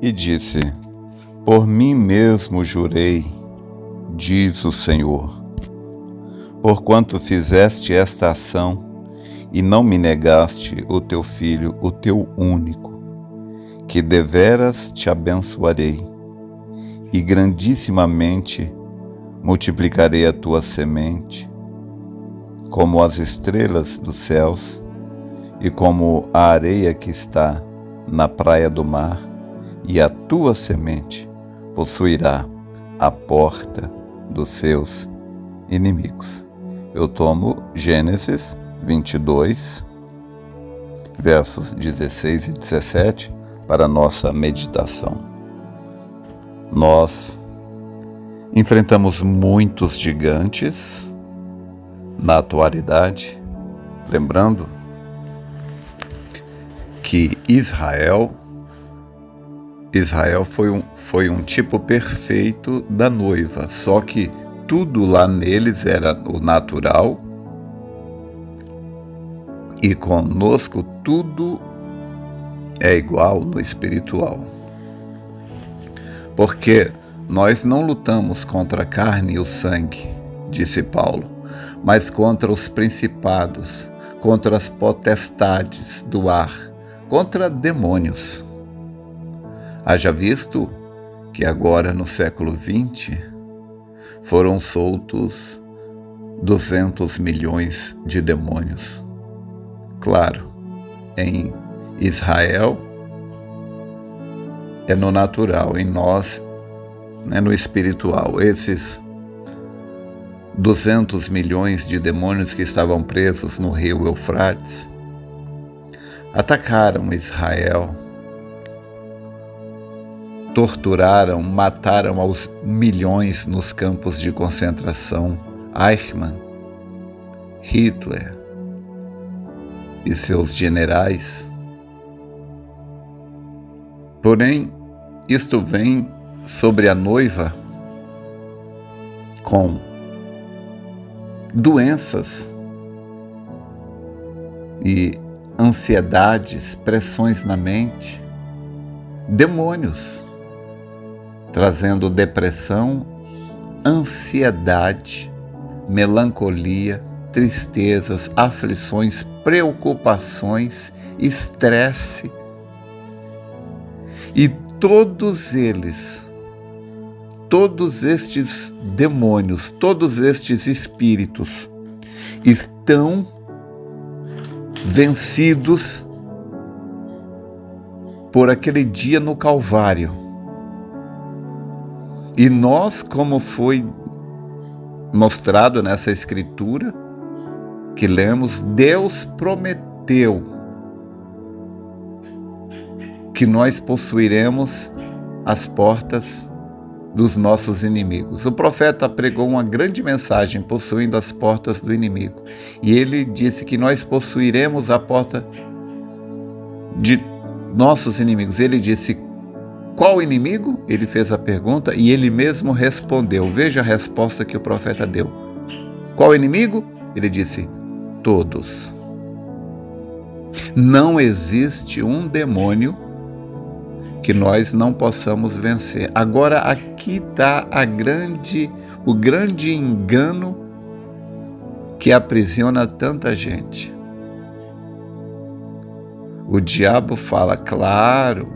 E disse: Por mim mesmo jurei, diz o Senhor, porquanto fizeste esta ação e não me negaste o teu filho, o teu único, que deveras te abençoarei, e grandissimamente multiplicarei a tua semente, como as estrelas dos céus, e como a areia que está na praia do mar, e a tua semente possuirá a porta dos seus inimigos. Eu tomo Gênesis 22, versos 16 e 17 para nossa meditação. Nós enfrentamos muitos gigantes na atualidade, lembrando que Israel foi um tipo perfeito da noiva, só que tudo lá neles era o natural e conosco tudo é igual no espiritual. Porque nós não lutamos contra a carne e o sangue, disse Paulo, mas contra os principados, contra as potestades do ar, contra demônios. Haja visto que agora no século XX foram soltos 200 milhões de demônios. Claro, em Israel é no natural, em nós é no espiritual. Esses 200 milhões de demônios que estavam presos no rio Eufrates atacaram Israel, torturaram, mataram aos milhões nos campos de concentração. Eichmann, Hitler e seus generais. Porém, isto vem sobre a noiva com doenças e ansiedades, pressões na mente, demônios, trazendo depressão, ansiedade, melancolia, tristezas, aflições, preocupações, estresse. E todos estes demônios, todos estes espíritos estão vencidos por aquele dia no Calvário. E nós, como foi mostrado nessa escritura que lemos, Deus prometeu que nós possuiremos as portas dos nossos inimigos. O profeta pregou uma grande mensagem, possuindo as portas do inimigo. E ele disse que nós possuiremos a porta de nossos inimigos. Ele disse: qual inimigo? Ele fez a pergunta e ele mesmo respondeu. Veja a resposta que o profeta deu. Qual inimigo? Ele disse: todos. Não existe um demônio que nós não possamos vencer. Agora aqui está o grande engano que aprisiona tanta gente. O diabo fala, claro,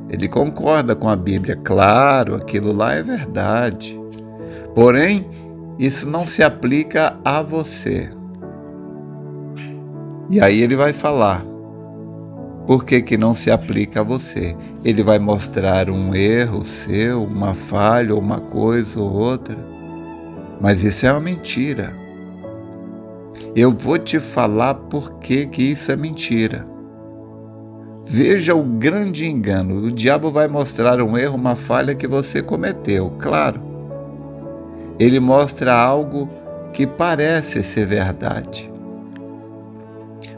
ele concorda com a Bíblia, claro, aquilo lá é verdade. Porém, isso não se aplica a você. E aí ele vai falar, por que que não se aplica a você? Ele vai mostrar um erro seu, uma falha, uma coisa ou outra. Mas isso é uma mentira. Eu vou te falar por que que isso é mentira. Veja o grande engano. O diabo vai mostrar um erro, uma falha que você cometeu, claro. Ele mostra algo que parece ser verdade.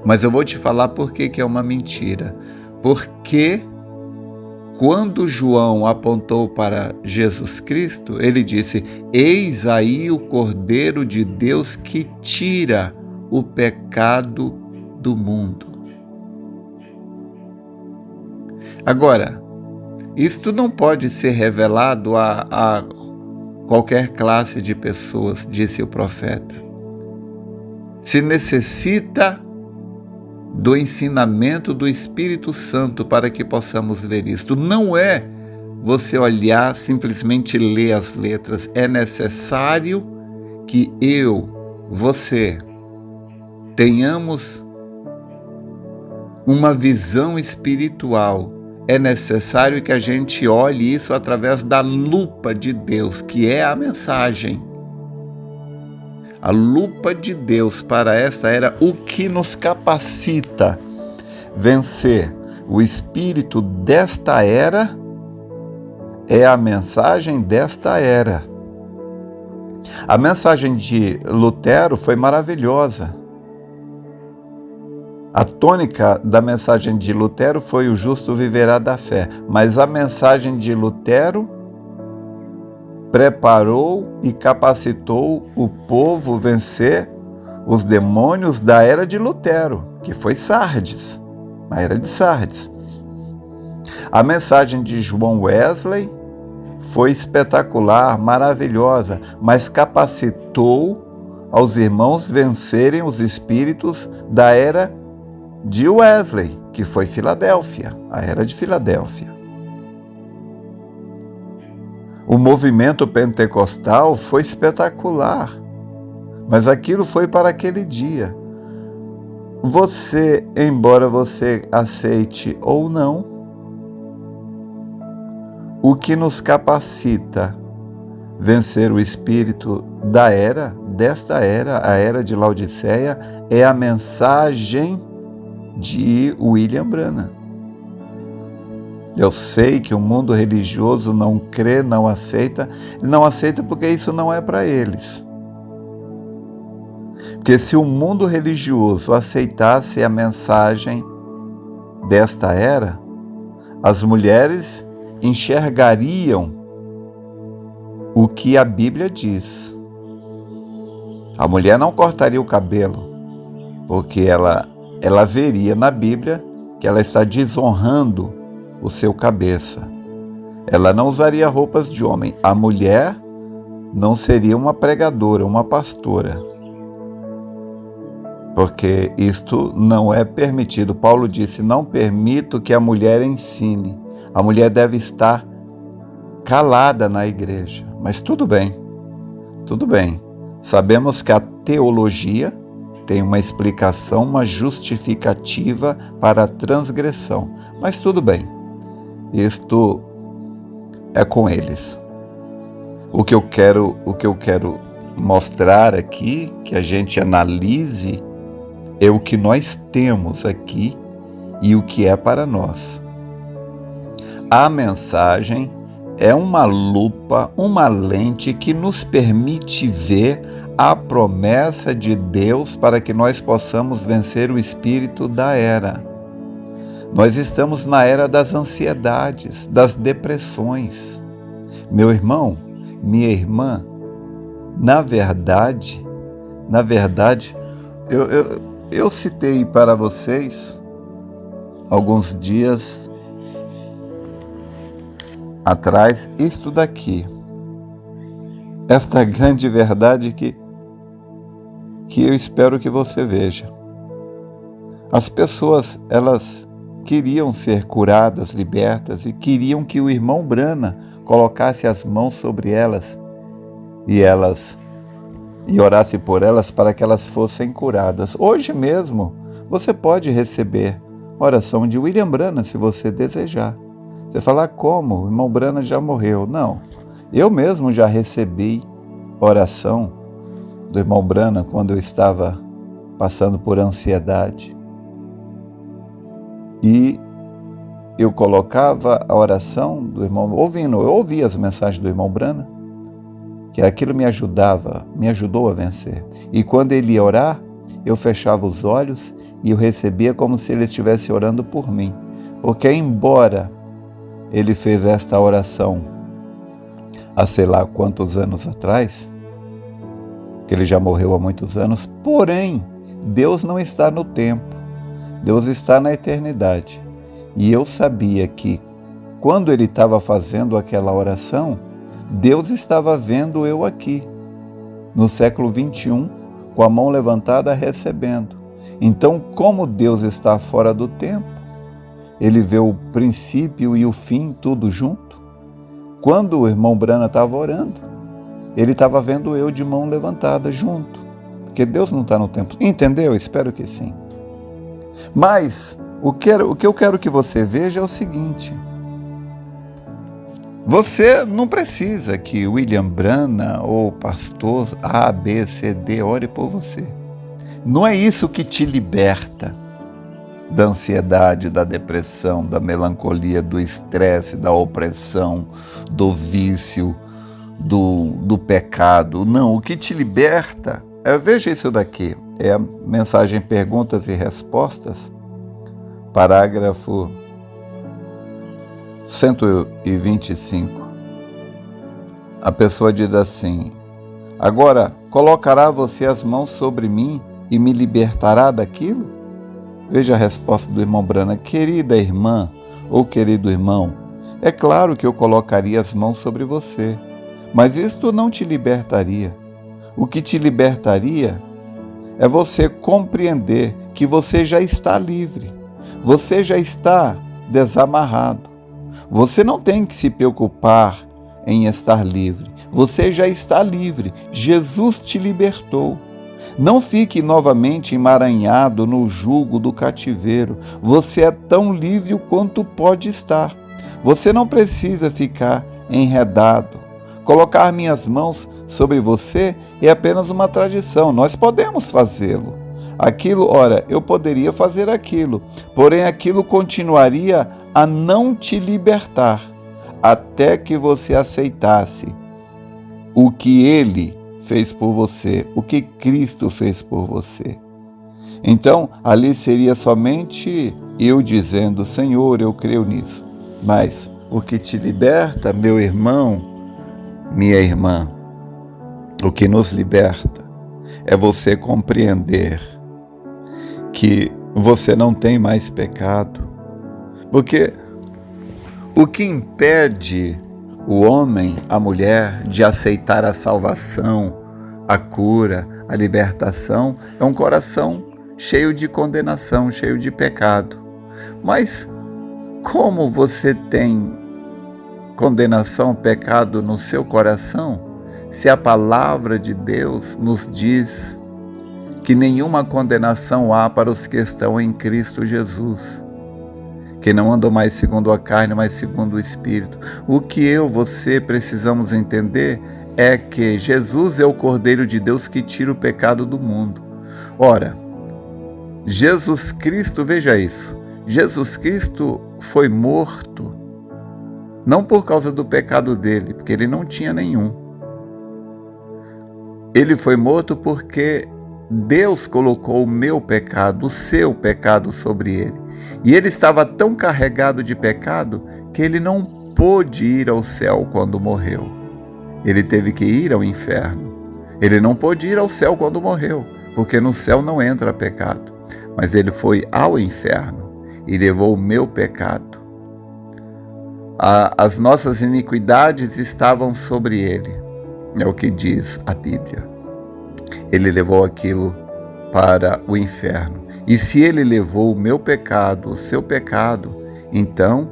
Mas eu vou te falar por que que é uma mentira. Porque quando João apontou para Jesus Cristo, ele disse: eis aí o Cordeiro de Deus que tira o pecado do mundo. Agora, Isto não pode ser revelado a qualquer classe de pessoas, disse o profeta. Se necessita do ensinamento do Espírito Santo para que possamos ver isto. Não é você olhar, simplesmente ler as letras. É necessário que você, tenhamos uma visão espiritual. É necessário que a gente olhe isso através da lupa de Deus, que é a mensagem. A lupa de Deus para esta era o que nos capacita vencer o espírito desta era, é a mensagem desta era. A mensagem de Lutero foi maravilhosa. A tônica da mensagem de Lutero foi: o justo viverá da fé. Mas a mensagem de Lutero preparou e capacitou o povo vencer os demônios da era de Lutero, que foi Sardes, a era de Sardes. A mensagem de João Wesley foi espetacular, maravilhosa, mas capacitou aos irmãos vencerem os espíritos da era de Wesley, que foi Filadélfia, a era de Filadélfia. O movimento pentecostal foi espetacular, mas aquilo foi para aquele dia. Você, embora você aceite ou não, o que nos capacita vencer o espírito desta era, a era de Laodiceia, é a mensagem de William Branham. Eu sei que o mundo religioso não crê, não aceita porque isso não é para eles. Porque se o mundo religioso aceitasse a mensagem desta era, as mulheres enxergariam o que a Bíblia diz. A mulher não cortaria o cabelo, porque ela veria na Bíblia que ela está desonrando o seu cabeça. Ela não usaria roupas de homem. A mulher não seria uma pregadora, uma pastora, porque isto não é permitido. Paulo disse: não permito que a mulher ensine. A mulher deve estar calada na igreja. Mas tudo bem. Sabemos que a teologia tem uma explicação, uma justificativa para a transgressão. Mas tudo bem. Isto é com eles. O que eu quero mostrar aqui, que a gente analise, é o que nós temos aqui e o que é para nós. A mensagem é uma lupa, uma lente que nos permite ver a promessa de Deus para que nós possamos vencer o espírito da era. Nós estamos na era das ansiedades, das depressões. Meu irmão, minha irmã, na verdade, eu citei para vocês alguns dias atrás isto daqui. Esta grande verdade que eu espero que você veja. As pessoas, elas queriam ser curadas, libertas, e queriam que o irmão Branham colocasse as mãos sobre elas e orasse por elas para que elas fossem curadas. Hoje mesmo você pode receber oração de William Branham se você desejar. Você fala: como? O irmão Branham já morreu. Não, eu mesmo já recebi oração do irmão Branham quando eu estava passando por ansiedade. E eu colocava a oração do irmão, eu ouvia as mensagens do irmão Branham, que aquilo me ajudou a vencer. E quando ele ia orar, eu fechava os olhos e eu recebia como se ele estivesse orando por mim. Porque embora ele fez esta oração há sei lá quantos anos atrás, que ele já morreu há muitos anos, porém, Deus não está no tempo. Deus está na eternidade. E eu sabia que quando ele estava fazendo aquela oração, Deus estava vendo eu aqui, no século 21, com a mão levantada recebendo. Então, como Deus está fora do tempo, ele vê o princípio e o fim tudo junto. Quando o irmão Brana estava orando, ele estava vendo eu de mão levantada junto, porque Deus não está no tempo. Entendeu? Espero que sim. Mas o que eu quero que você veja é o seguinte: você não precisa que William Brana ou pastor A, B, C, D ore por você. Não é isso que te liberta da ansiedade, da depressão, da melancolia, do estresse, da opressão, do vício, do pecado. Não, o que te liberta veja isso daqui, é a mensagem Perguntas e Respostas, parágrafo 125. A pessoa diz assim: agora colocará você as mãos sobre mim e me libertará daquilo? Veja a resposta do irmão Brana: querida irmã ou querido irmão, é claro que eu colocaria as mãos sobre você, mas isto não te libertaria. O que te libertaria é você compreender que você já está livre, você já está desamarrado. Você não tem que se preocupar em estar livre, você já está livre, Jesus te libertou. Não fique novamente emaranhado no jugo do cativeiro, você é tão livre quanto pode estar. Você não precisa ficar enredado. Colocar minhas mãos sobre você é apenas uma tradição, nós podemos fazê-lo. Eu poderia fazer aquilo, porém aquilo continuaria a não te libertar, até que você aceitasse o que Ele fez por você, o que Cristo fez por você. Então, ali seria somente eu dizendo: Senhor, eu creio nisso. Mas o que te liberta, meu irmão, minha irmã, o que nos liberta é você compreender que você não tem mais pecado. Porque o que impede o homem, a mulher, de aceitar a salvação, a cura, a libertação, é um coração cheio de condenação, cheio de pecado. Mas como você tem condenação, pecado no seu coração, se a palavra de Deus nos diz que nenhuma condenação há para os que estão em Cristo Jesus, que não andam mais segundo a carne, mas segundo o Espírito? O que você precisamos entender é que Jesus é o Cordeiro de Deus que tira o pecado do mundo. Ora, Jesus Cristo, veja isso, Jesus Cristo foi morto, não por causa do pecado dele, porque ele não tinha nenhum. Ele foi morto porque Deus colocou o meu pecado, o seu pecado sobre ele. E ele estava tão carregado de pecado que ele não pôde ir ao céu quando morreu. Ele teve que ir ao inferno. Ele não pôde ir ao céu quando morreu, porque no céu não entra pecado. Mas ele foi ao inferno e levou o meu pecado. As nossas iniquidades estavam sobre ele, é o que diz a Bíblia. Ele levou aquilo para o inferno. E se ele levou o meu pecado, o seu pecado, então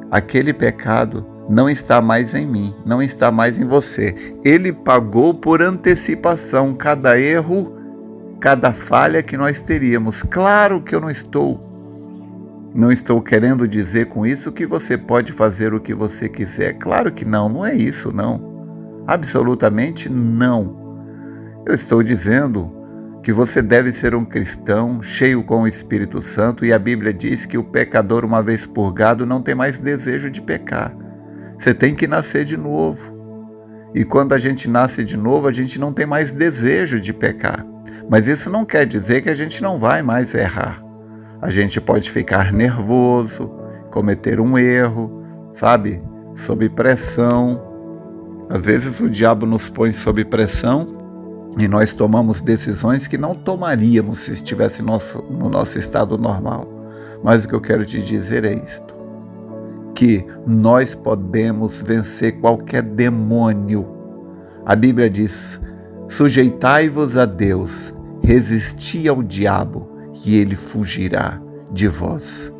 aquele pecado não está mais em mim, não está mais em você. Ele pagou por antecipação cada erro, cada falha que nós teríamos. Claro que eu não estou querendo dizer com isso que você pode fazer o que você quiser. Claro que não, não é isso, não. Absolutamente não. Eu estou dizendo que você deve ser um cristão cheio com o Espírito Santo, e a Bíblia diz que o pecador, uma vez purgado, não tem mais desejo de pecar. Você tem que nascer de novo. E quando a gente nasce de novo, a gente não tem mais desejo de pecar. Mas isso não quer dizer que a gente não vai mais errar. A gente pode ficar nervoso, cometer um erro, sabe? Sob pressão. Às vezes o diabo nos põe sob pressão e nós tomamos decisões que não tomaríamos se estivesse no nosso estado normal. Mas o que eu quero te dizer é isto: que nós podemos vencer qualquer demônio. A Bíblia diz: sujeitai-vos a Deus, resisti ao diabo, e ele fugirá de vós.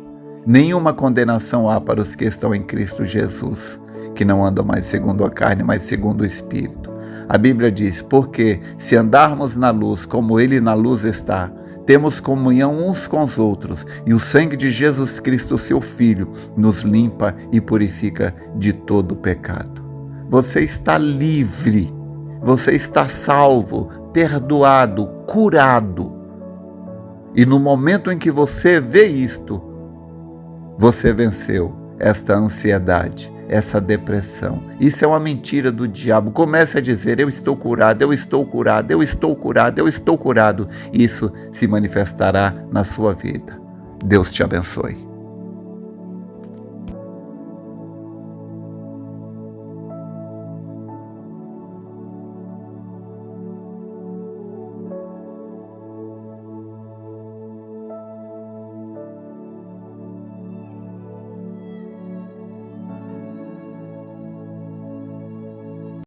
Nenhuma condenação há para os que estão em Cristo Jesus, que não andam mais segundo a carne, mas segundo o Espírito. A Bíblia diz: porque se andarmos na luz, como Ele na luz está, temos comunhão uns com os outros, e o sangue de Jesus Cristo, seu Filho, nos limpa e purifica de todo pecado. Você está livre, você está salvo, perdoado, curado. E no momento em que você vê isto, você venceu esta ansiedade, essa depressão. Isso é uma mentira do diabo. Comece a dizer: eu estou curado, eu estou curado, eu estou curado, eu estou curado. Isso se manifestará na sua vida. Deus te abençoe.